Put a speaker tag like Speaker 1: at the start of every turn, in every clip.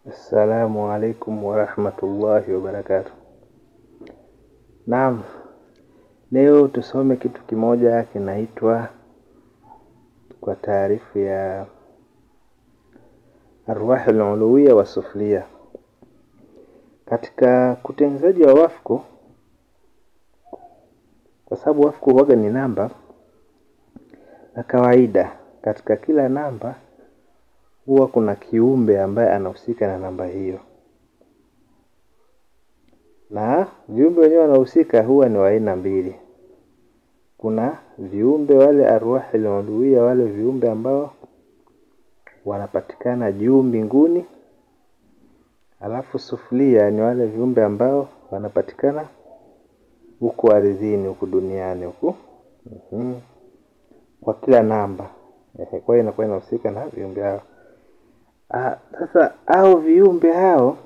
Speaker 1: Assalamu alaikum warahmatullahi wabarakatuh. Naam, leo tusome kitu kimoja kinaitwa kwa taarifu ya arwah al-uluwiyya wa sufliyya. Katika kutengenezaji wa wafku, kwa sababu wafku huwaga ni namba, na kawaida katika kila namba huwa kuna kiumbe ambaye anahusika na namba hiyo. Na viumbe wenyewe wanahusika huwa ni wa aina mbili. Kuna viumbe wale arwah al-uluwiyya, wale viumbe ambao wanapatikana juu mbinguni. Alafu sufliyya ni wale viumbe ambao wanapatikana huko ardhini, huko duniani huko. Kwa kila namba. Kwa hiyo inakuwa inahusika na viumbe hao. Sasa hao viumbe hao,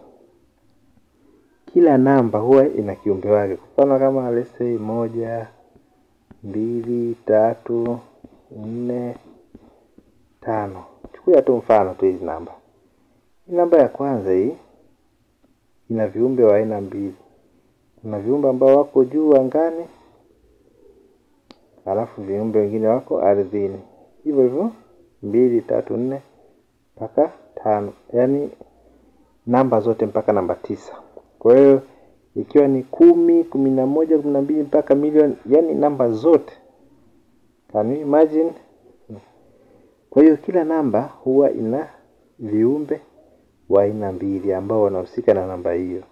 Speaker 1: kila namba huwa ina kiumbe wake. Kwa mfano kama let's say 1, 2, 3, 4, 5. Chukua tu mfano tu hizi namba. Namba ya kwanza hii ina viumbe wa aina mbili. Kuna viumbe ambao wako juu angani, alafu viumbe wengine wako ardhini. Hivyo hivyo 2, 3, 4 mpaka 5. Yaani namba zote mpaka namba 9. Kwa hiyo ikiwa ni 10, 11, 12 mpaka milioni, yani namba zote. Can you imagine? Kwa hiyo kila namba huwa ina viumbe wa aina mbili ambao wanahusika na namba hiyo.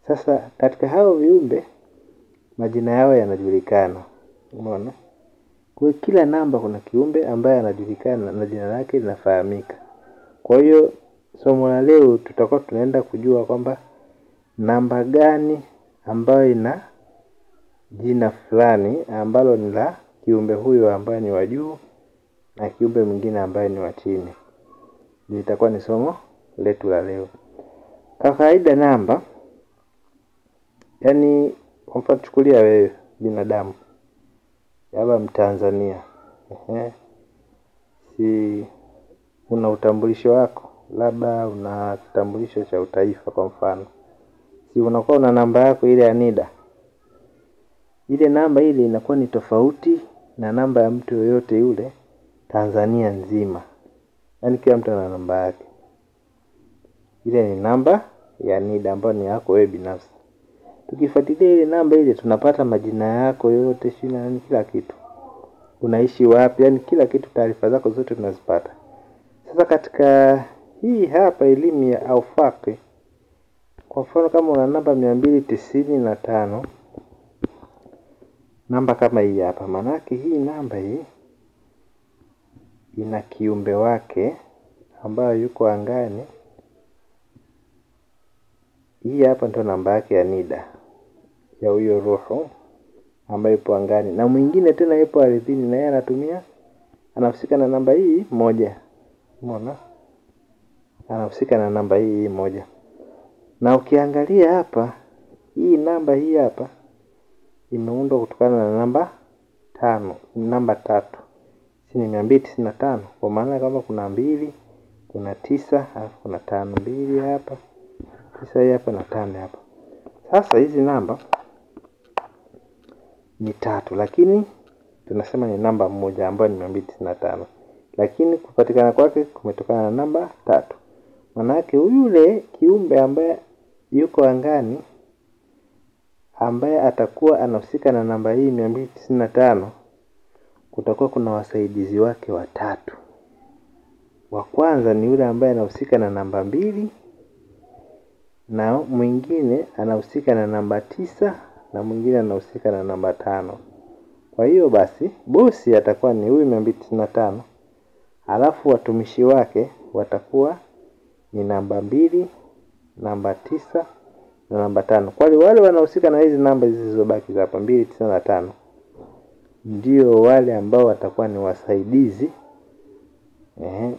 Speaker 1: Sasa katika hao viumbe majina yao yanajulikana. Umeona? Kwa kila namba kuna kiumbe ambaye anajulikana na jina lake linafahamika. Kwa hiyo somo la leo tutakuwa tunaenda kujua kwamba namba gani ambayo ina jina fulani ambalo ni la kiumbe huyo ambaye ni wa juu na kiumbe mwingine ambaye ni wa chini. Litakuwa ni somo letu la leo. Kwa kawaida namba, yani kwa mfano chukulia wewe binadamu, labda Mtanzania. Si una utambulisho wako, labda una kitambulisho cha utaifa kwa mfano. Si unakuwa una namba yako ile ya NIDA. Ile namba ile inakuwa ni tofauti na namba ya mtu yoyote yule Tanzania nzima. Yaani kila mtu ana namba yake. Ile ni namba ya NIDA ambayo ni yako wewe binafsi. Tukifuatilia ile namba ile tunapata majina yako yote, shina na kila kitu. Unaishi wapi, yani kila kitu, taarifa zako zote tunazipata. Sasa katika hii hapa elimu ya aufaki, kwa mfano kama una namba 295, namba kama hii hapa, manake hii namba hii ina kiumbe wake ambayo yuko angani. Hii hapa ndio namba yake ya NIDA ya huyo roho ambaye yupo angani, na mwingine tena yupo ardhini na yeye anahusika na namba hii moja. Umeona? Anahusika na namba hii moja. Na ukiangalia hapa, hii namba hii hapa imeundwa kutokana na namba 5, namba 3. Si ni 295, kwa maana kama kuna 2, kuna 9, alafu kuna 5, 2 hapa, 9 hapa na 5 hapa. Sasa hizi namba ni 3, lakini tunasema ni namba moja ambayo ni 295. Lakini kupatikana kwake kumetokana na namba 3. Manake yule kiumbe ambaye yuko angani ambaye atakuwa anahusika na namba hii 295, kutakuwa kuna wasaidizi wake watatu. Wa kwanza ni yule ambaye anahusika na namba 2, na mwingine anahusika na namba 9, na mwingine anahusika na namba 5. Kwa hiyo basi bosi atakuwa ni huyu 295, alafu watumishi wake watakuwa ni namba 2, namba 9 na namba 5. Kwa wale wanahusika na hizi namba zilizobaki hapa 2, 9 na 5, ndio wale ambao watakuwa ni wasaidizi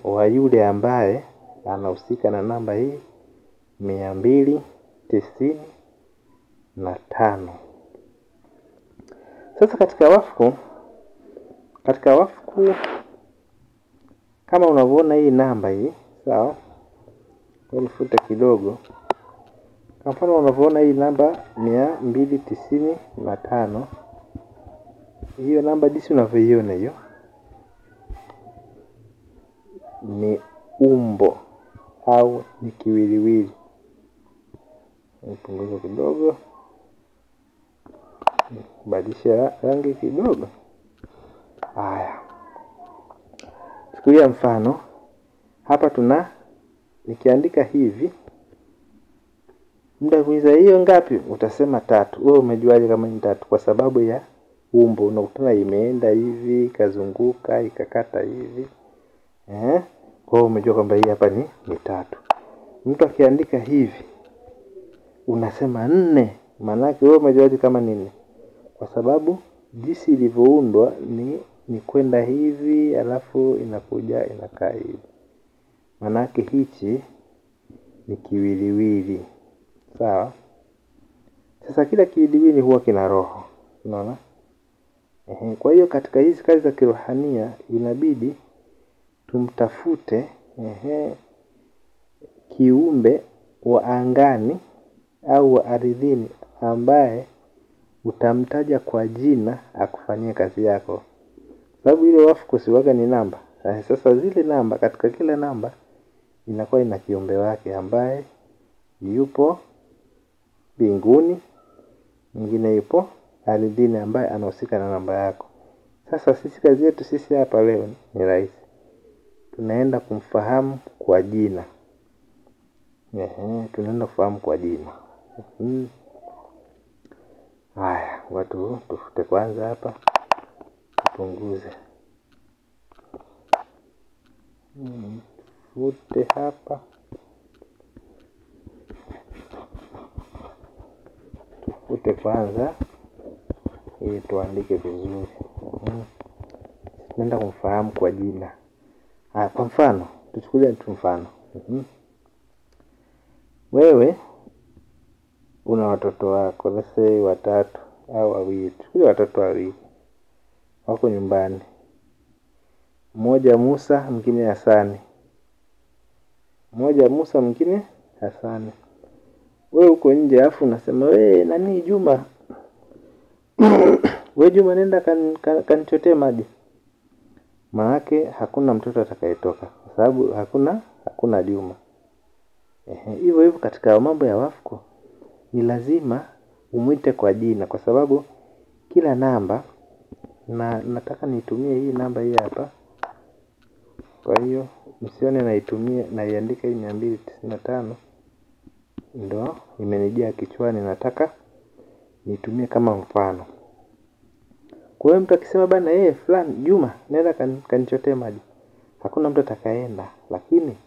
Speaker 1: wa yule ambaye anahusika na namba hii 295. Sasa katika wafku kama unavyoona hii namba hii, sawa? Kwa nifute kidogo. Kwa mfano unavyoona hii namba 295. Hiyo namba jinsi unavyoiona hiyo ni umbo au ni kiwiliwili. Nipunguze kidogo. Badilisha rangi kidogo. Haya. Chukulia mfano. Hapa nikiandika hivi. Muda kuuliza hiyo ngapi? Utasema 3. Wewe umejuaje kama ni 3? Kwa sababu ya umbo. Unakutana imeenda hivi, ikazunguka, ikakata hivi. Kwa hiyo umejua kwamba hii hapa ni 3. Mtu akiandika hivi unasema 4. Maana yake wewe umejuaje kama ni 4? Kwa sababu jinsi ilivyoundwa ni kwenda hivi alafu inakuja inakaa hivi. Maana yake hichi ni kiwiliwili. Sawa? Sasa kila kiwiliwili huwa kina roho. Unaona? Kwa hiyo katika hizi kazi za kirohania inabidi tumtafute kiumbe wa angani au wa ardhini ambaye utamtaja kwa jina akufanyie kazi yako. Sababu ile wafu siwaga ni namba. Sasa zile namba, katika kila namba inakuwa ina kiumbe wake ambaye yupo mbinguni, mwingine yupo ardhini ambaye anahusika na namba yako. Sasa sisi kazi yetu sisi hapa leo ni rahisi. Tunaenda kumfahamu kwa jina. Tunaenda kufahamu kwa jina. Haya, watu tufute kwanza hapa. Tupunguze. Tufute hapa. Tufute kwanza ili tuandike vizuri. Tunaenda kumfahamu kwa jina. Kwa mfano, tuchukulie tu mfano. Wewe una watoto wako, let's say 3 au 2. Tuchukulie watoto 2. Wako nyumbani. Mmoja Musa, mwingine Hasani. Mmoja Musa, mwingine Hasani. Wewe uko nje afu unasema wewe nani Juma? Wewe Juma nenda kanichotee maji. Maanake hakuna mtoto atakayetoka kwa sababu hakuna Juma. Hivyo hivyo katika mambo ya wafu ni lazima umuite kwa jina kwa sababu kila namba na nataka nitumie hii namba hii hapa. Kwa hiyo msione naitumia naiandika hii 295 ndio imenijia kichwani, nataka nitumie kama mfano. Kwa hiyo mtu akisema bana fulani Juma nenda kanichotee maji, hakuna mtu atakayeenda. Lakini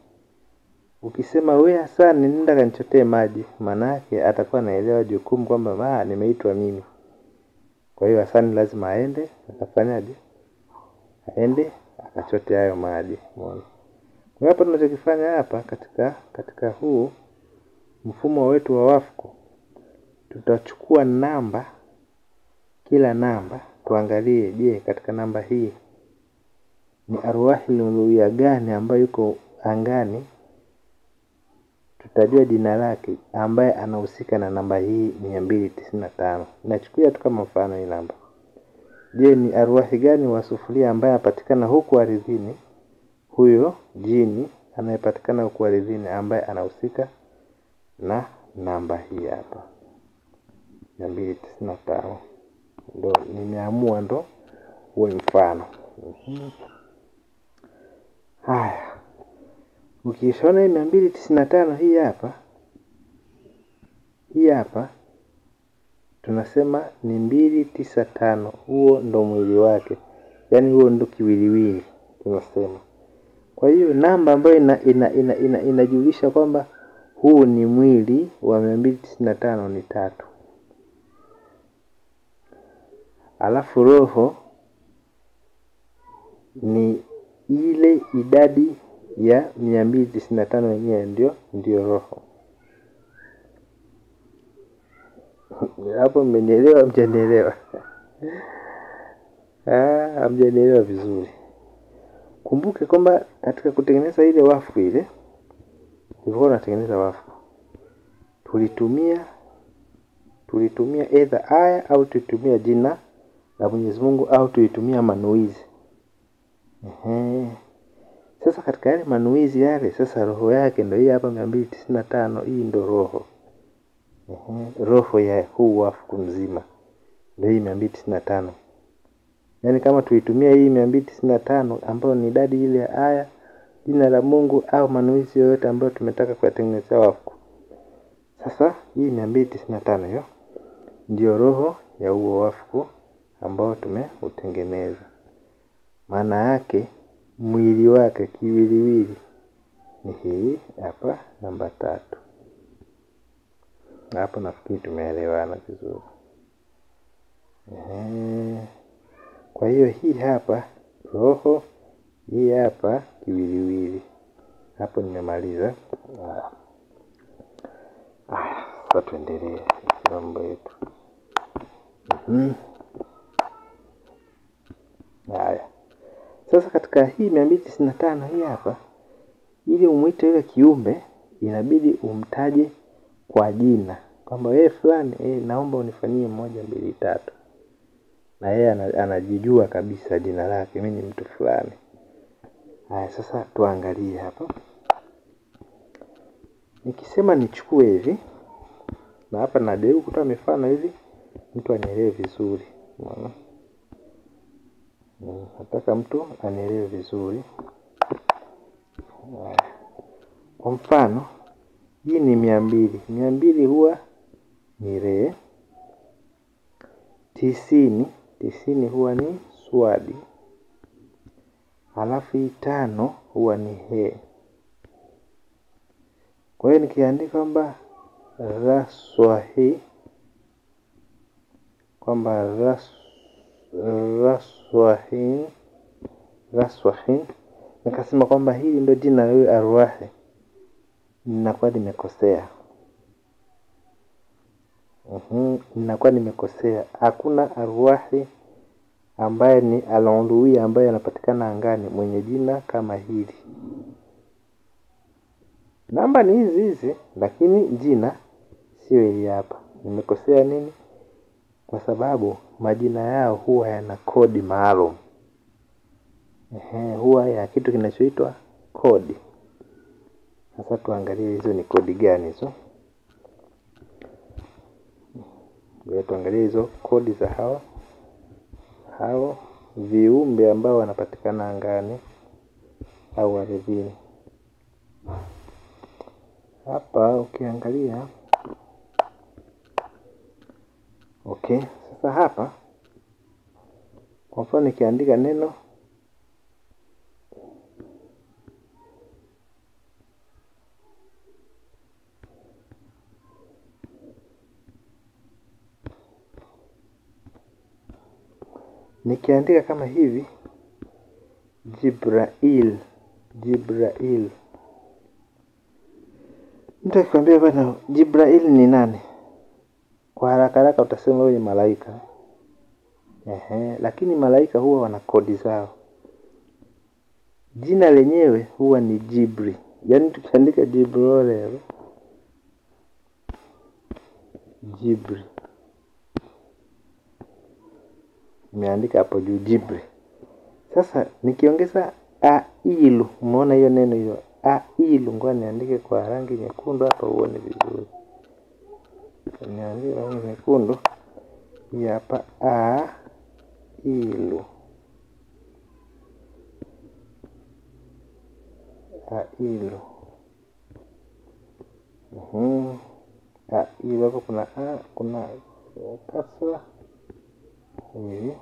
Speaker 1: ukisema wewe Hassan nenda kanichotee maji, maana yake atakuwa anaelewa jukumu kwamba nimeitwa mimi. Kwa hiyo Hassan lazima aende akafanyaje? Aende akachote hayo maji. Umeona? Kwa hapa tunachokifanya hapa katika huu mfumo wetu wa wafu, tutachukua namba, kila namba tuangalie, je, katika namba hii ni arwahi nuluya gani ambayo yuko angani. Tutajua jina lake ambaye anahusika na namba hii 295. Nachukulia tu kama mfano hii namba. Je, ni arwahi gani wa sufuria ambaye apatikana huku ardhini? Huyo jini anayepatikana huku ardhini ambaye anahusika na namba hii hapa 295. Ndio nimeamua ndo huo mfano. Haya. Ukishona 295 hii hapa tunasema ni 295. Huo ndo mwili wake. Yaani huo ndo kiwiliwili tunasema. Kwa hiyo namba ambayo inajulisha kwamba huu ni mwili wa 295 ni 3. Alafu roho ni ile idadi ya 295 yenyewe ndio roho. Hapo mmenielewa mjanielewa? Hamjanielewa vizuri. Kumbuke kwamba katika kutengeneza ile wafu ile tulikuwa tunatengeneza wafu, tulitumia either aya au tulitumia jina la Mwenyezi Mungu au tulitumia manuizi. Sasa katika yale manuizi yale, sasa roho yake ndio hii hapa 295. Hii ndio roho. Roho ya huu wafu mzima ndio hii 295. Yaani kama tuitumia hii 295 ambayo ni idadi ile ya aya, jina la Mungu au manuizi yoyote ambayo tumetaka kuyatengenezea wafu. Sasa hii 295 hiyo ndio roho ya huo wafu ambao tumeutengeneza. Maana yake mwili wake kiwiliwili ni hii hapa namba 3. Hapo nafikiri tumeelewana vizuri. Kwa hiyo hii hapa roho, hii hapa kiwiliwili. Hapo nimemaliza. Sasa tuendelee mambo yetu. Sasa katika hii 295 hii hapa, ili umuite yule kiumbe inabidi umtaje kwa jina. Kwamba wewe fulani, naomba unifanyie 1 2 3. Na yeye anajijua kabisa jina lake, mimi ni mtu fulani. Sasa tuangalie hapa. Nikisema nichukue hivi, na hapa najaribu kutoa mifano hivi mtu anielewe vizuri. Unaona? Nataka mtu anielewe vizuri. Kwa mfano, hii ni 200. 200 huwa ni re. 90 huwa ni swadi. Halafu 5 huwa ni he. Kwa hiyo nikiandika kwamba raswahi, kwamba raswahi, nikasema kwamba hili ndio jina la arwahi, ninakuwa nimekosea. Hakuna arwahi ambaye ni al-uluwi ambaye anapatikana angani mwenye jina kama hili. Namba ni hizi lakini jina sio hili hapa. Nimekosea nini? Kwa sababu majina yao huwa yana kodi maalum. Huwa ya kitu kinachoitwa kodi. Sasa tuangalie hizo ni kodi gani hizo. Tuangalie hizo kodi za hao viumbe ambao wanapatikana angani au ardhini. Hapa ukiangalia sasa hapa kwa mfano nikiandika neno nikiandika kama hivi Jibrail. Mtu akikwambia bwana Jibrail ni nani? Kwa haraka utasema huyu ni malaika. Lakini malaika huwa wana kodi zao. Jina lenyewe huwa ni Jibri. Yaani tukiandika Jibril, Jibri. Nimeandika hapo juu Jibri. Sasa nikiongeza ailu, umeona hiyo neno hiyo ailu, ngoja niandike kwa rangi nyekundu hapa uone vizuri. Niandike rangi nyekundu. Hii hapa ailu. Ailu. Ailu hapo kuna kasra hivi.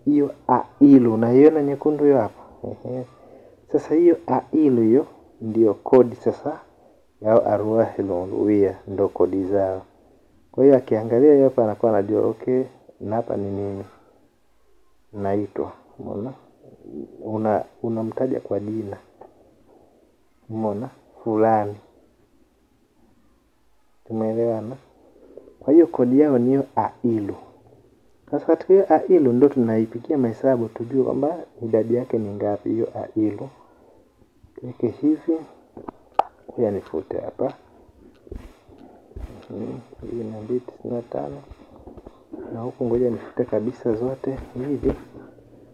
Speaker 1: Hiyo ailu unaiona nyekundu hiyo hapa. Sasa hiyo ailu hiyo ndio kodi sasa ya arwahil uluhiyya, ndio kodi zao. Kwa hiyo akiangalia hapa anakuwa anajua na hapa ni nini naitwa. Umeona? Unamtaja kwa jina. Umeona? Fulani. Tumeelewana? Kwa hiyo kodi yao ni ailu. Sasa katika hiyo ailu ndio tunaipigia mahesabu tujue kwamba idadi yake ni ngapi hiyo ailu. Weke hivi. Ngoja nifute hapa. Hii ni 295. Na huku ngoja nifute kabisa zote hivi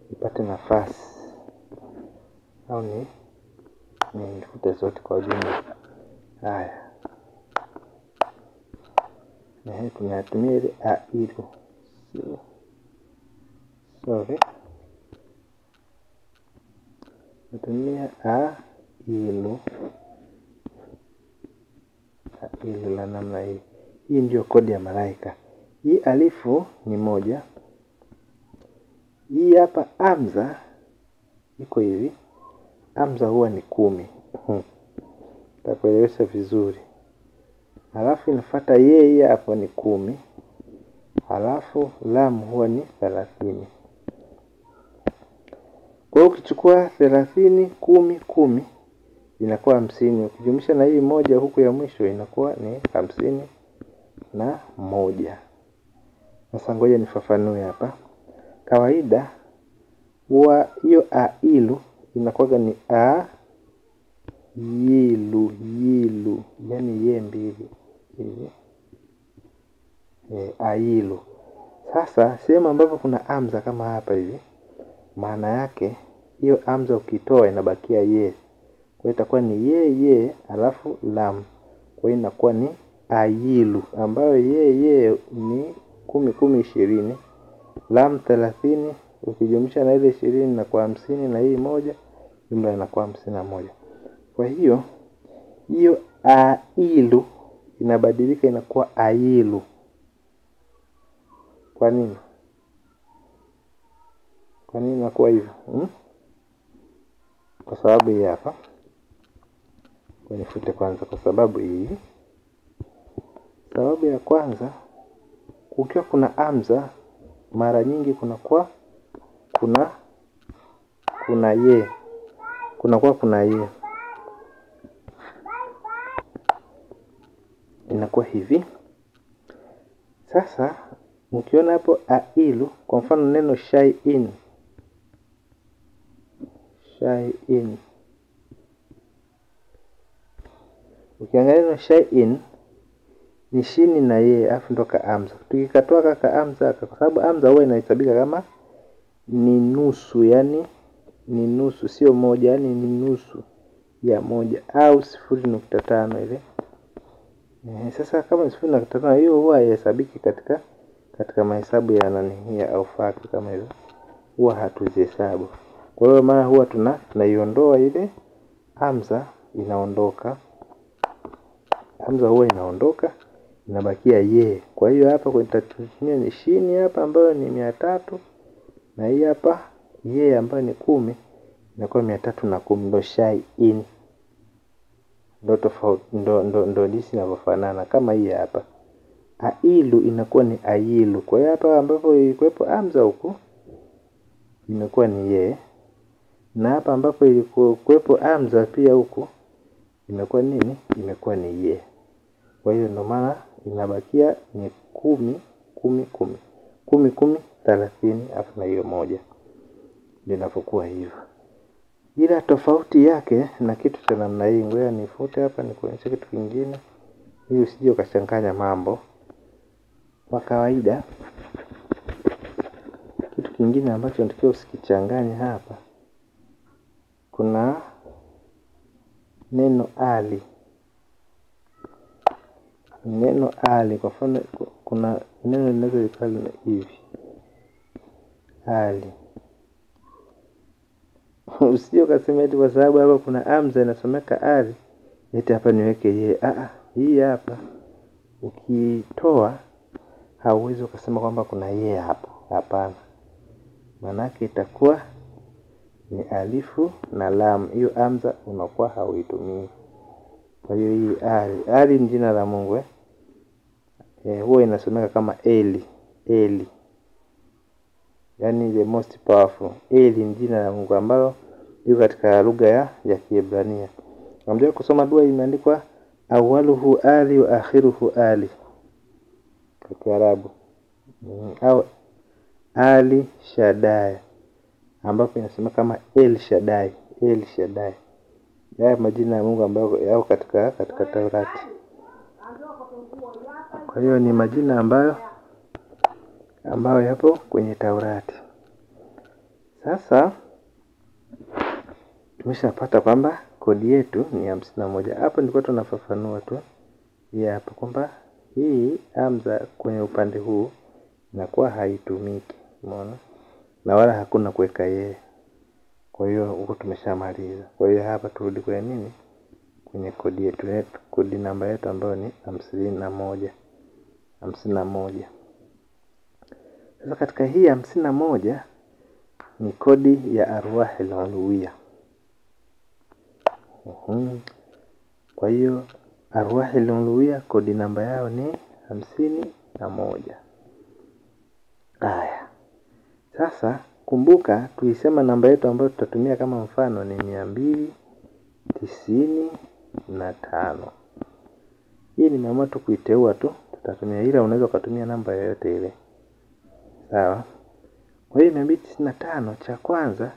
Speaker 1: nipate nafasi. Au nifute zote kwa jumla. Haya. Na tunatumia ile ailu. Sorry. Natumia ailu. Ailu la namna hii. Hii ndio kodi ya malaika. Hii alifu ni 1. Hii hapa amza iko hivi. Amza huwa ni 10. Takuelewesha vizuri. Halafu inafuata yeye hapo ni 10. Halafu lam huwa ni 30. Kwa hiyo ukichukua 30, 10, 10 inakuwa 50. Ukijumlisha na hii 1 huku ya mwisho inakuwa ni 51. Sasa ngoja nifafanue hapa. Kawaida huwa hiyo ailu inakuwa ni yilu, yani ye mbili hivi. Ailu. Sasa sehemu ambapo kuna amza kama hapa hivi, maana yake hiyo amza ukitoa inabakia ye. Kwa hiyo itakuwa ni ye alafu lam. Kwa hiyo inakuwa ni ailu ambayo ye ni 10 10 20. Lam 30 ukijumlisha na ile 20 inakuwa 50 na hii 1 jumla inakuwa 51. Kwa hiyo ailu inabadilika inakuwa ailu. Kwa nini? Kwa nini inakuwa hivyo? Kwa sababu hii hapa. Kwa nifute kwanza kwa sababu hii. Sababu ya kwanza, kukiwa kuna amza mara nyingi kuna ye. Kuna ye. Inakuwa hivi. Sasa ukiona hapo ailu, kwa mfano neno shay'in. Ukiangalia neno shay'in ni shini na ye afu ndo ka amza. Tukikatoa kaka amza kwa sababu amza huwa inahesabika kama ni nusu, yani ni nusu sio moja, yani ni nusu ya moja au 0.5 ile. Sasa kama 0.5 hiyo huwa haihesabiki katika mahesabu ya nani ya au fact kama hivyo. Huwa hatuzihesabu. Kwa hiyo maana huwa tunaiondoa ile hamza inaondoka. Hamza huwa inaondoka inabakia ye. Kwa hiyo hapa kwa nitatumia ni shini hapa ambayo ni 300 na hii hapa ye ambayo ni 10 inakuwa 310 ndo shay'in. Ndo tofauti ndo jinsi inavyofanana kama hii hapa. Ailu inakuwa ni ailu. Kwa hiyo hapa ambapo ilikuwepo hamza huku imekuwa ni ye. Na hapa ambapo ilikuwepo hamza pia huku imekuwa nini? Imekuwa ni ye. Kwa hiyo ndo maana inabakia ni 10 10 10. 10 10 30 afu na hiyo 1. Linapokuwa hivyo. Ila tofauti yake na kitu cha namna hii, ngoja nifute hapa nikuonyeshe kitu kingine ili usije ukachanganya mambo. Kwa kawaida kitu kingine ambacho natakiwa usikichanganye hapa, kuna neno ali. Neno ali kwa mfano kuna neno linaweza likawa hivi. Ali. Usije ukasema eti kwa sababu hapa kuna hamza inasomeka ali eti hapa niweke ye. Hii hapa ukitoa hauwezi ukasema kwamba kuna ye hapo. Hapana. Manake itakuwa ni alifu na lam. Hiyo hamza unakuwa hauitumii. Kwa hiyo hii ali ni jina la Mungu huwa inasomeka kama Eli. Eli. Yani the most powerful. Eli ni jina la Mungu ambalo liko katika lugha ya Kiebrania. Unajua kusoma dua imeandikwa awaluhu ali wa akhiruhu ali kwa Kiarabu. Au Ali Shaddai ambapo inasema kama El Shaddai. El Shaddai. ya majina ya Mungu ambayo yao katika Taurati. Kwa hiyo ni majina ambayo yapo kwenye Taurati. Sasa tumeshapata kwamba kodi yetu ni 51. Hapo ndipo tunafafanua tu hapa kwamba hii hamza kwenye upande huu inakuwa haitumiki, umeona? Na wala hakuna kuweka yeye. Kwa hiyo huko tumeshamaliza. Kwa hiyo hapa turudi kwenye nini? Kwenye kodi yetu, kodi namba yetu ambayo ni 51. Sasa katika hii 51 ni kodi ya arwahil uluhiyya. Kwa hiyo arwahil uluhiyya kodi namba yao ni 51. Haya. Sasa kumbuka tulisema namba yetu ambayo tutatumia kama mfano ni 295. Hii nimeamua tu kuiteua tu, tutatumia, ila unaweza kutumia namba yoyote ile. Sawa? Kwa hiyo 295 cha kwanza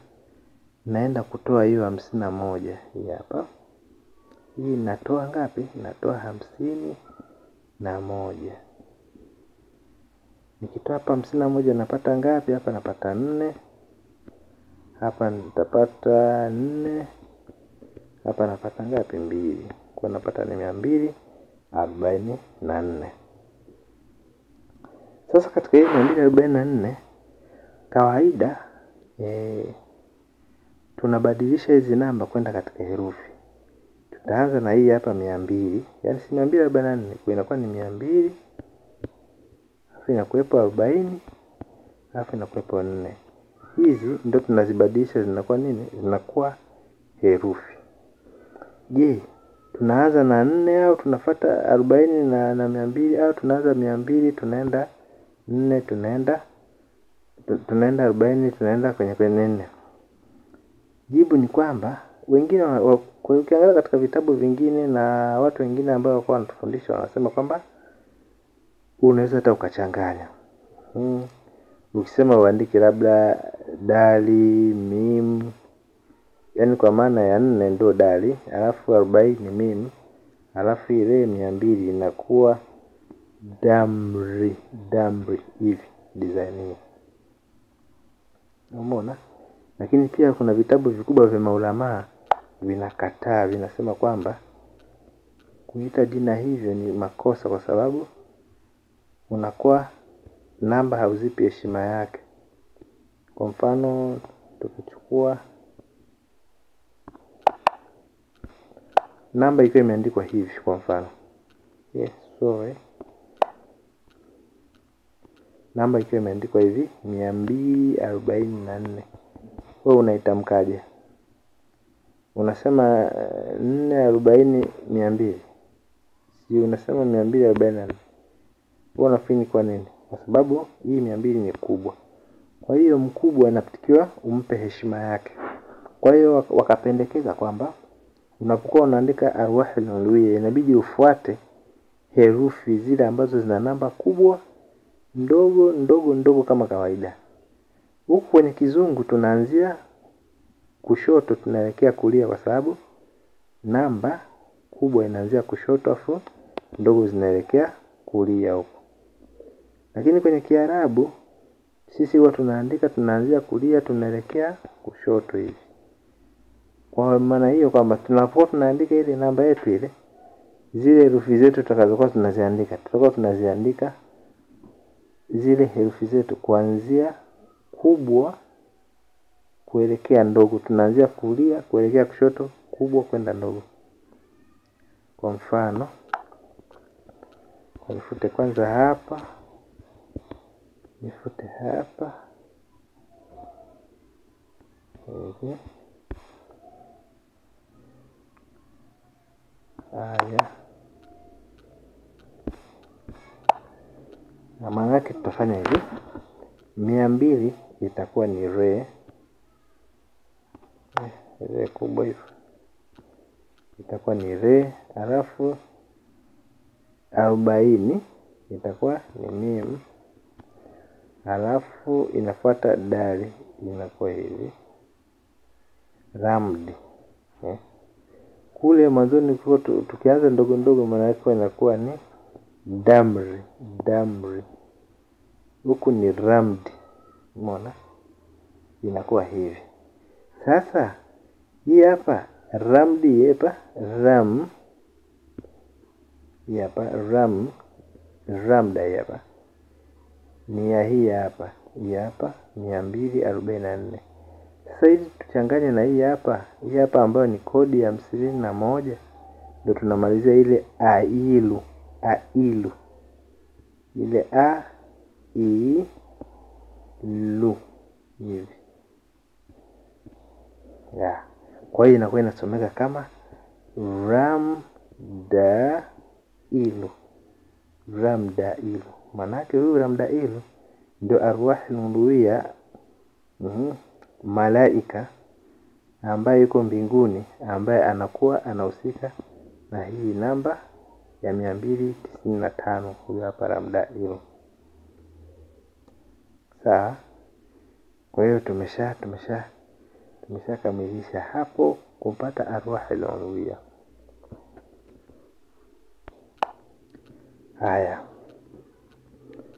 Speaker 1: naenda kutoa hiyo 51 hii hapa. Hii natoa ngapi? Natoa 51. Nikitoa hapa 51 napata ngapi? Hapa napata 4. Hapa nitapata 4. Hapa napata ngapi? 2. Kwa napata ni 244. Sasa katika hii 244 kawaida tunabadilisha hizi namba kwenda katika herufi. Tutaanza na hii hapa 200. Yaani si 244 kwa inakuwa ni 200. Alafu inakuwepo 40. Alafu inakuwepo 4. Hizi ndio tunazibadilisha zinakuwa nini? Zinakuwa herufi. Je, tunaanza na 4 au tunafuata 40 na 200 au tunaanza 200 tunaenda 4 tunaenda 40 tunaenda kwenye 4? Jibu ni kwamba wengine ukiangalia katika vitabu vingine na watu wengine ambao walikuwa wanatufundisha wanasema kwamba unaweza hata ukachanganya. Ukisema uandike labda dali mim, yani kwa maana ya 4 ndio dali, alafu 40 ni mim, alafu ile 200 inakuwa damri hivi design hii. Umeona? Lakini pia kuna vitabu vikubwa vya maulama vinakataa, vinasema kwamba kuita jina hivyo ni makosa kwa sababu unakuwa namba hauzipi heshima yake. Kwa mfano tukichukua namba ikiwa imeandikwa hivi kwa mfano. Namba ikiwa imeandikwa hivi 244. Wewe unaitamkaje? Unasema 440 200. Si unasema 244. Wewe unafikiri kwa nini? Kwa sababu hii 200 ni kubwa. Kwa hiyo mkubwa anatakiwa umpe heshima yake. Kwa hiyo wakapendekeza kwamba unapokuwa unaandika arwahul uluhiyya inabidi ufuate herufi zile ambazo zina namba kubwa, ndogo kama kawaida. Huku kwenye kizungu tunaanzia kushoto tunaelekea kulia kwa sababu namba kubwa inaanzia kushoto afu ndogo zinaelekea kulia huko. Lakini kwenye Kiarabu sisi huwa tunaanzia kulia tunaelekea kushoto hivi. Kwa maana hiyo kwamba tunapokuwa tunaandika ile namba yetu ile, zile herufi zetu tutakazokuwa tunaziandika zile herufi zetu kuanzia kubwa kuelekea ndogo, tunaanzia kulia kuelekea kushoto, kubwa kwenda ndogo. Kwa mfano nifute kwanza hapa, nifute hapa hivi. Haya, na maana yake tutafanya hivi, 200 itakuwa ni re kubwa hivi, itakuwa ni re, alafu 40 itakuwa ni mim, alafu inafuata dali inakuwa hivi ramdi. kule mwanzoni kwa tukianza ndogo ndogo maana yake inakuwa ni damri. Huku ni ramdi. Umeona? Inakuwa hivi. Sasa hii hapa ramdi hapa ramda hapa ni ya hii hapa 244. Sasa hivi tuchanganye na hii hapa ambayo ni kodi ya 51, ndio tunamalizia ile ailu ile ailu hivi ya. Kwa hiyo inakuwa inasomeka kama ramdailu. Manake huyu ramdailu ndio arwahul uluhiyya, malaika ambaye yuko mbinguni, ambaye anakuwa anahusika na hii namba ya 295. Huyu hapa ramdailu. Sawa. Kwa hiyo tumeshakamilisha hapo kupata arwahul uluhiyya. Haya.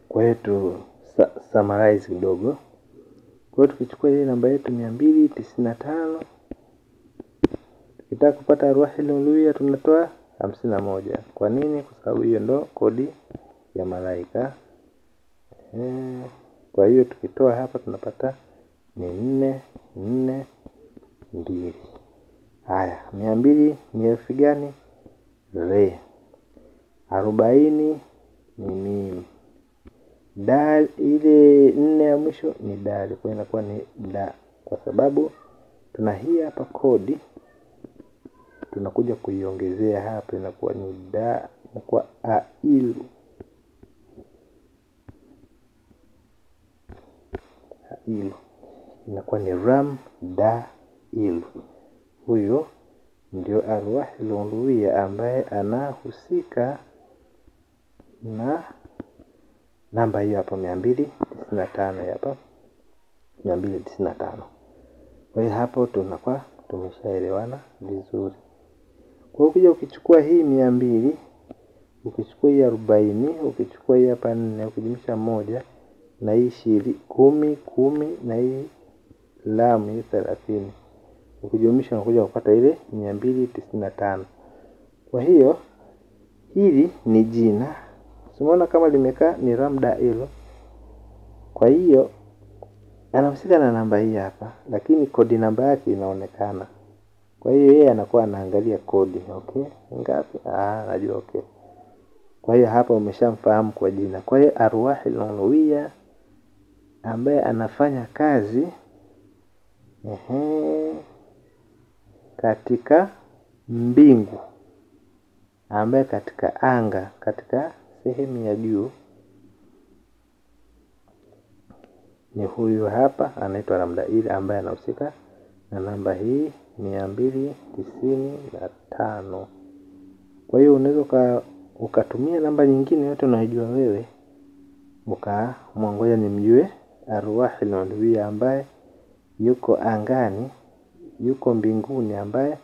Speaker 1: Kwa hiyo tu summarize kidogo. Kwa hiyo tukichukua ile namba yetu 295, tukitaka kupata arwahul uluhiyya tunatoa 51. Kwa nini? Kwa sababu hiyo ndo kodi ya malaika. Kwa hiyo tukitoa hapa tunapata ni 442. Haya, 200 ni herufi gani? Re. 40 ni mim. Dal, ile 4 ya mwisho ni dal. Kwa inakuwa ni da. Kwa sababu tuna hii hapa kodi, tunakuja kuiongezea hapa, inakuwa ni da, inakuwa ailu. Inakuwa ni ramdailu. Huyo ndio arwahul uluhiyya ambaye anahusika na namba hiyo hapa 295 hapa 295. Kwa hiyo hapo tunakuwa tumeshaelewana vizuri. Kwa hiyo ukija ukichukua hii 200, ukichukua hii 40, ukichukua hii hapa 4, ukijumlisha 1 na hii 10 na hii lamu hii 30, ukijumlisha unakuja kupata ile 295. Kwa hiyo hili ni jina. Umeona kama limekaa ni ramdailu. Kwa hiyo anahusika na namba hii hapa, lakini kodi namba yake inaonekana. Kwa hiyo yeye anakuwa anaangalia kodi, okay? Ngapi? Najua, okay. Kwa hiyo hapa umeshamfahamu kwa jina. Kwa hiyo arwahul uluhiyya ambaye anafanya kazi katika mbingu, ambaye katika anga, katika sehemu ya juu, ni huyu hapa anaitwa ramdailu, ambaye anahusika na namba hii 295. Kwa hiyo unaweza ukatumia namba nyingine yote unayojua wewe, ukamwongoja nimjue arwahul uluhiyya ambaye yuko angani, yuko mbinguni, ambaye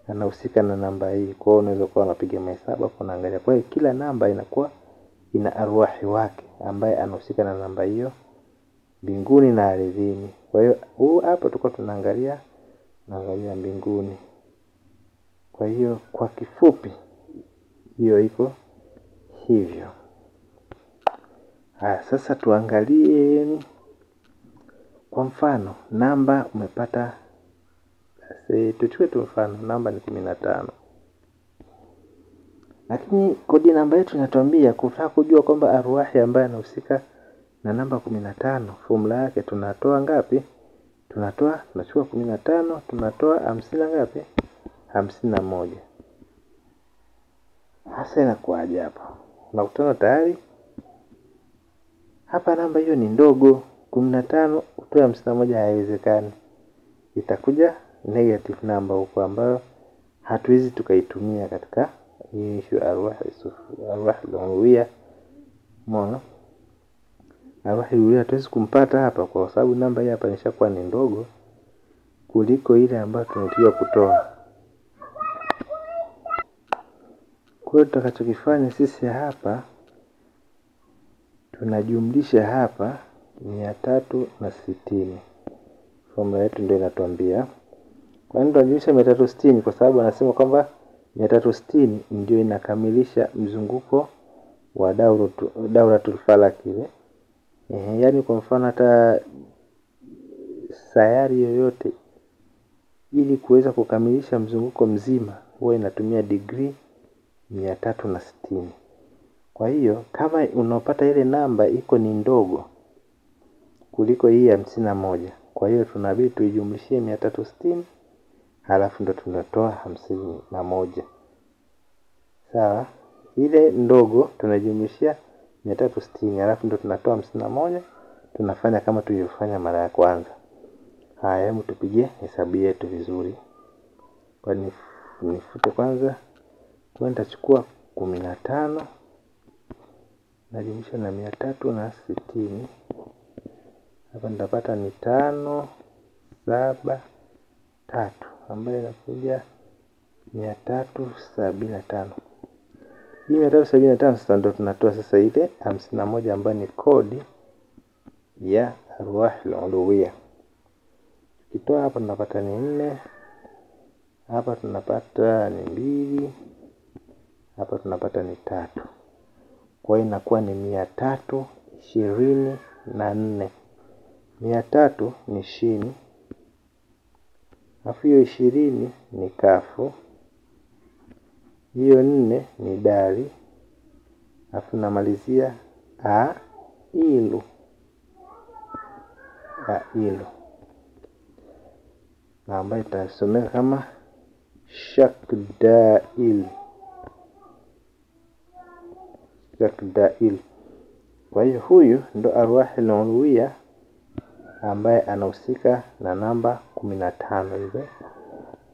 Speaker 1: anahusika na namba hii. Kwa hiyo unaweza kuwa unapiga mahesabu hapo unaangalia. Kwa hiyo kila namba inakuwa ina arwahi wake ambaye anahusika na namba hiyo mbinguni na ardhini. Kwa hiyo hapo tuko tunaangalia mbinguni. Kwa hiyo kwa kifupi hiyo iko hivyo. Sasa tuangalie kwa mfano namba umepata. Tuchukue tu mfano namba ni 15. Lakini kodi namba yetu inatuambia kutaka kujua kwamba arwahi ambaye anahusika na namba 15, formula yake tunatoa ngapi? Tunachukua 15, tunatoa 50 ngapi? 51. Sasa inakuwaje hapa? Unakutana tayari hapa namba hiyo ni ndogo. 15 utoe 51 haiwezekani. Itakuja negative number huko ambayo hatuwezi tukaitumia katika hii issue arwahul uluhiyya. Umeona? Arwahul uluhiyya hatuwezi kumpata hapa kwa sababu namba hii hapa nishakuwa ni ndogo kuliko ile ambayo tunatakiwa kutoa. Kwa hiyo tutakachokifanya sisi hapa, tunajumlisha hapa 360. Formula yetu ndio inatuambia. Kwa nini tunajumlisha 360? Kwa sababu anasema kwamba 360 ndio inakamilisha mzunguko wa dauratul falak ile. Yaani kwa mfano hata sayari yoyote ili kuweza kukamilisha mzunguko mzima huwa inatumia degree 360. Kwa hiyo kama unapata ile namba iko ni ndogo kuliko hii 51, kwa hiyo tunabidi tuijumlishie 360 halafu ndo tunatoa 51. Sawa? Ile ndogo tunajumlishia 360 halafu ndo tunatoa 51. Tunafanya kama tulivyofanya mara ya kwanza. Haya, hebu tupige hesabu yetu vizuri. Kwa nifute kwanza. Kwa nitachukua 15 najumlisha na 360. Hapa nitapata ni 5 7 3 ambayo inakuja 375. Hii 375 sasa ndio tunatoa sasa ile 51 ambayo ni kodi ya arwahul uluhiyya. Kitoa hapa tunapata ni 4. Hapa tunapata ni 2. Hapa tunapata ni 3. Kwa hiyo inakuwa ni 324. 300 ni shini. Alafu hiyo 20 ni kafu. Hiyo 4 ni dari. Alafu namalizia ilu. Ilu. Na ambayo itasomeka kama shakdail. Shakdail. Kwa hiyo huyu ndo arwahul uluhiyya ambaye anahusika na namba 15 ile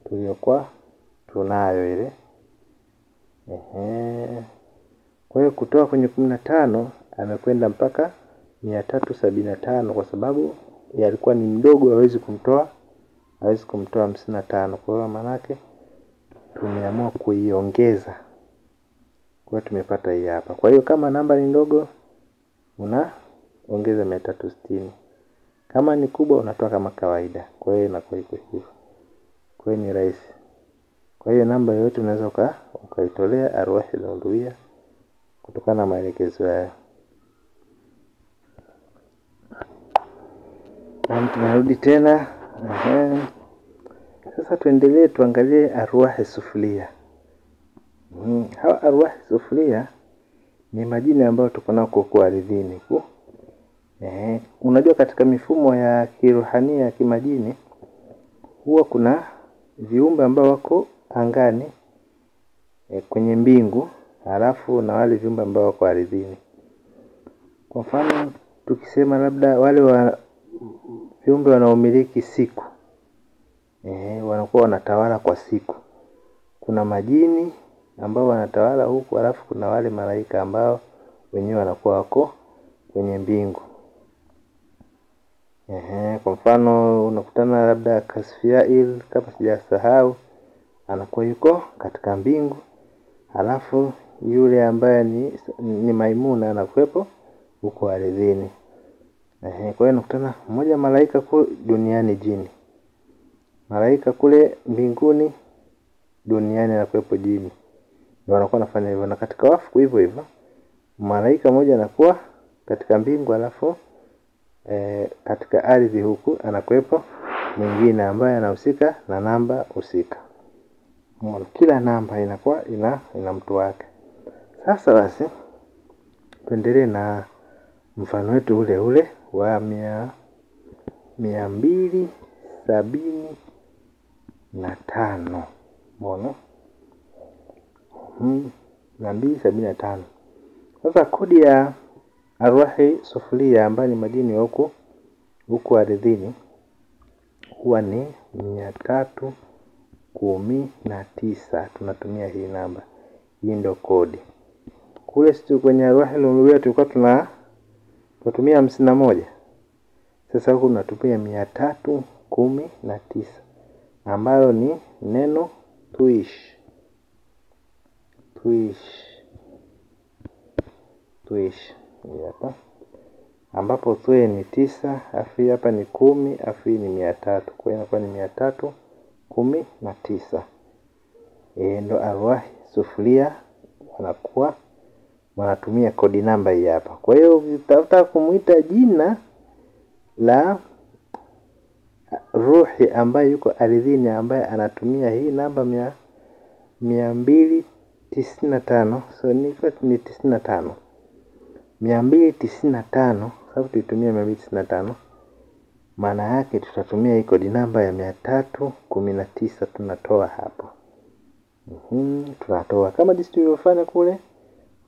Speaker 1: tuliyokuwa tunayo ile. Kwa hiyo kutoka kwenye 15 amekwenda mpaka 375 kwa sababu alikuwa ni mdogo, hawezi kumtoa 55. Kwa hiyo maana yake tumeamua kuiongeza. Kwa hiyo tumepata hii hapa. Kwa hiyo kama namba ni ndogo unaongeza 360. Kama ni kubwa unatoa kama kawaida. Kwa hiyo inakuwa iko hivyo. Kwa hiyo ni rahisi. Kwa hiyo namba yoyote unaweza ukaitolea arwahul uluhiyya kutokana na maelekezo haya. Tunarudi tena. Sasa tuendelee tuangalie arwah sufliya. Hawa arwah sufliya ni majini ambayo tuko nao kwa ardhini. Unajua katika mifumo ya kiruhania ya kimajini huwa kuna viumbe ambao wako angani kwenye mbingu, halafu na wale viumbe ambao wako ardhini. Kwa mfano tukisema labda wale viumbe wanaomiliki siku, wanakuwa wanatawala kwa siku. Kuna majini ambao wanatawala huku, halafu kuna wale malaika ambao wenyewe wanakuwa wako kwenye mbingu. Kwa mfano unakutana labda Kasfiail, kama sijasahau, anakuwa yuko katika mbingu, halafu yule ambaye ni Maimuna anakuwepo huko ardhini. Kwa hiyo unakutana mmoja malaika kwa duniani jini, malaika kule mbinguni, duniani anakuwepo jini. Ndio wanakuwa wanafanya hivyo. Na katika wafu hivyo hivyo, malaika mmoja anakuwa katika mbingu, halafu katika ardhi huku anakuwepo mwingine ambaye anahusika na namba husika. Kila namba inakuwa ina mtu wake. Sasa basi tuendelee na mfano wetu ule ule wa 275. Mbona 275. Sasa kodi ya arwahi sufliya ambayo ni majini huko ardhini huwa ni 319. Tunatumia hii namba. Hii ndio kodi. Kule sisi kwenye arwahul uluhiyya tulikuwa tunatumia 51. Sasa huku tunatumia 319 ambayo ni neno tuish. tuish hapa, ambapo twe ni 9, afu hapa ni 10, afu ni 300. Kwa hiyo inakuwa ni 319. Ndo arwahi sufuria wanakuwa wanatumia kodi namba hii hapa. Kwa hiyo ukitafuta kumuita jina la ruhi ambaye yuko ardhini ambaye anatumia hii namba 295, so ni 95 295, sababu tuitumia 295, maana yake tutatumia hii kodi namba ya 319 tunatoa hapo. Tunatoa kama jinsi tulivyofanya kule,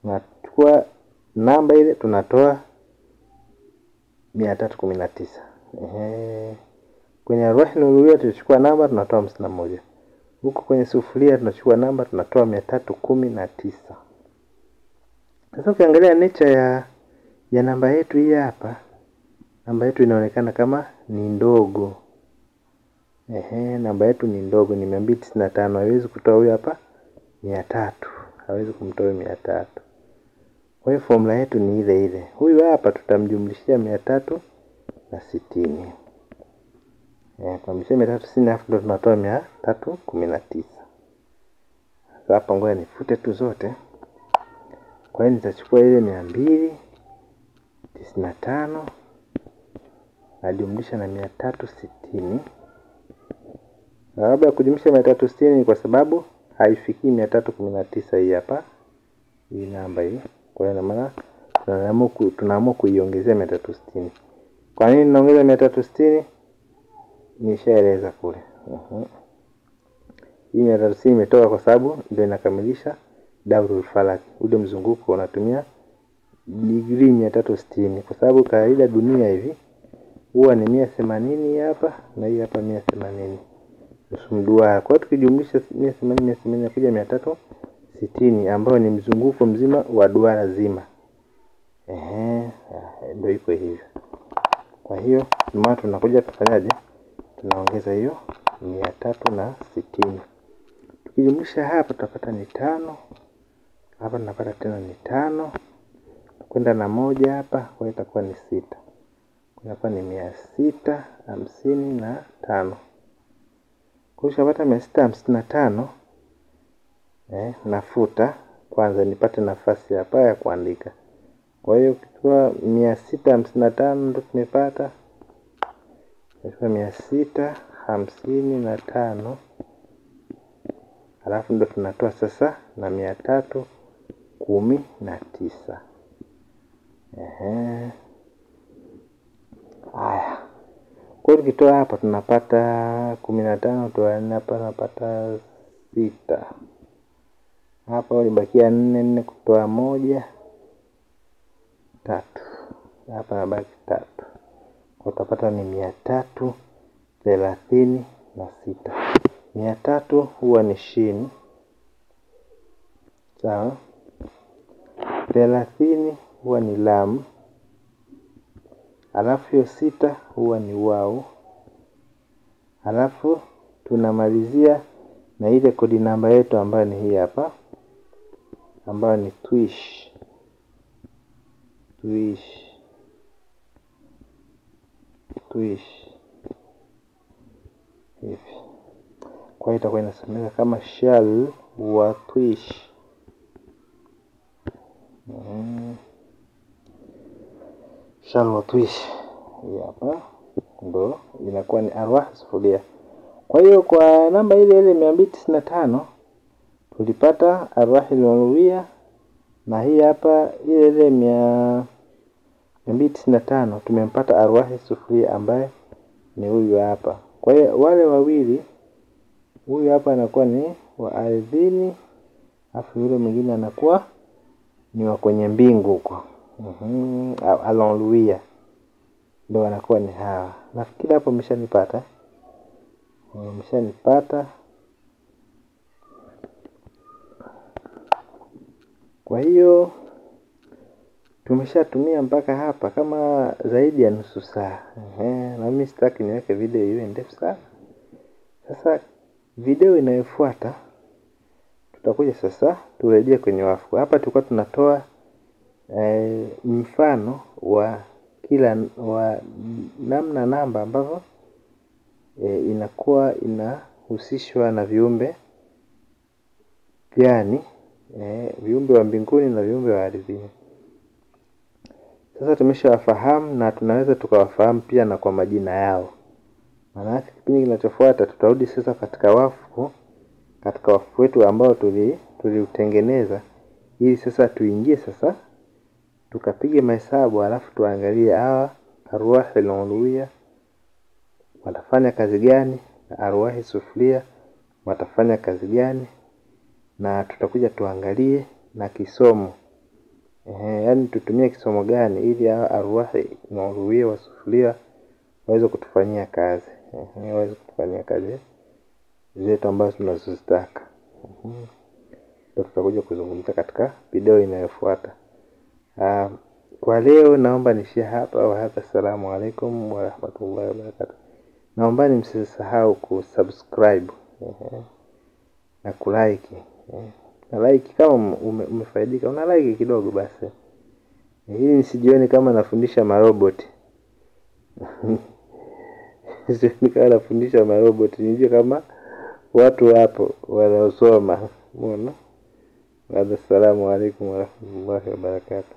Speaker 1: tunachukua namba ile tunatoa 319. Kwenye arwahi nuluia tuchukua namba tunatoa 51. Huko kwenye sufuria tunachukua namba tunatoa 319. Sasa ukiangalia nature ya namba yetu hii hapa, namba yetu inaonekana kama ni ndogo. Namba yetu ni ndogo, ni 295. Haiwezi kutoa huyu hapa 300. Hawezi kumtoa 300. Kwa hiyo formula yetu ni ile ile. Huyu hapa tutamjumlishia 360. Kwa mseme 360 alafu ndo tunatoa 319. Sasa hapa ngoja nifute tu zote. Kwa hiyo nitachukua ile 295 najumlisha na 360. Sababu ya kujumlisha 360 ni kwa sababu haifikii 319 hii hapa. Hii namba hii. Kwa hiyo maana tunaamua kuiongezea 360. Kwa nini naongeza 360? Nishaeleza kule. Hii 360 imetoka kwa sababu ndio inakamilisha daurul falak. Ule mzunguko unatumia degree 360 kwa sababu kawaida dunia hivi huwa ni 180 hapa na hii hapa 180. Nusu mduara. Kwa hiyo tukijumlisha 180 inakuja 360 ambayo ni mzunguko mzima wa duara zima. Ndio iko hivyo. Kwa hiyo maana tunakuja tufanyaje? Tunaongeza hiyo 360. Tukijumlisha hapa tutapata ni 5. Hapa tunapata tena ni 5. Kwenda na moja hapa, kwa hiyo itakuwa ni 6. Hapa ni 655. Kwa hiyo tutapata 655. Nafuta kwanza nipate nafasi hapa ya kuandika. Kwa hiyo kwa 655 ndio tumepata. Kwa 655. Alafu ndio tunatoa sasa na 319. Haya. Kwa hiyo tukitoa hapa tunapata 15, toa 4 hapa tunapata 6. Hapa ulibakia 4 kutoa 1 3. Hapa nabaki 3. Kwa utapata ni 336. 300 huwa ni shin. Sawa? 30 huwa ni lam. Alafu hiyo 6 huwa ni wau. Alafu tunamalizia na ile kodi namba yetu ambayo ni hii hapa, ambayo ni tuish. Hivi. Kwa hiyo itakuwa inasomeka kama shall wa tuish. Shall wa tuish. Hii hapa ndo inakuwa ni arwah sufuria. Kwa hiyo kwa namba ile ile 295 tulipata arwah al-ulawiyya, na hii hapa ile ile 295 tumempata arwah sufuria ambaye ni huyu hapa. Kwa hiyo wale wawili, huyu hapa anakuwa ni wa ardhini, afu yule mwingine anakuwa ni wa kwenye mbingu huko. Al-ulawiyya ndio anakuwa ni hawa. Nafikiri hapo mmeshanipata. Kwa hiyo tumeshatumia mpaka hapa kama zaidi ya nusu saa. Na mimi sitaki niweke video iwe ndefu sana. Sasa video inayofuata tutakuja sasa turejee kwenye wafu. Hapa tulikuwa tunatoa mfano wa kila wa namna namba ambavyo inakuwa inahusishwa na viumbe gani, viumbe wa mbinguni na viumbe wa ardhini. Sasa tumeshawafahamu na tunaweza tukawafahamu pia na kwa majina yao. Maana kipindi kinachofuata tutarudi sasa katika wafu wetu ambao tuliutengeneza, ili sasa tuingie sasa tukapige mahesabu, alafu tuangalie hawa arwahi al-uluhiyya watafanya kazi gani, arwahi suflia watafanya kazi gani, na tutakuja tuangalie na kisomo. Yani tutumie kisomo gani ili hawa arwahi al-uluhiyya wa suflia waweze kutufanyia kazi. Waweze kutufanyia kazi zetu ambazo tunazozitaka. Tutakuja kuzungumza katika video inayofuata. Kwa leo naomba nishie hapa. Wa hadha, assalamu alaikum wa rahmatullahi wa barakatuh. Naomba msisahau kusubscribe na kulike. Na like kama umefaidika, una like kidogo basi. Hili nisijione kama nafundisha maroboti. Nisijione nafundisha maroboti, nijue kama watu hapo wanaosoma. Mbona? Assalamu alaikum wa rahmatullahi wa barakatuh.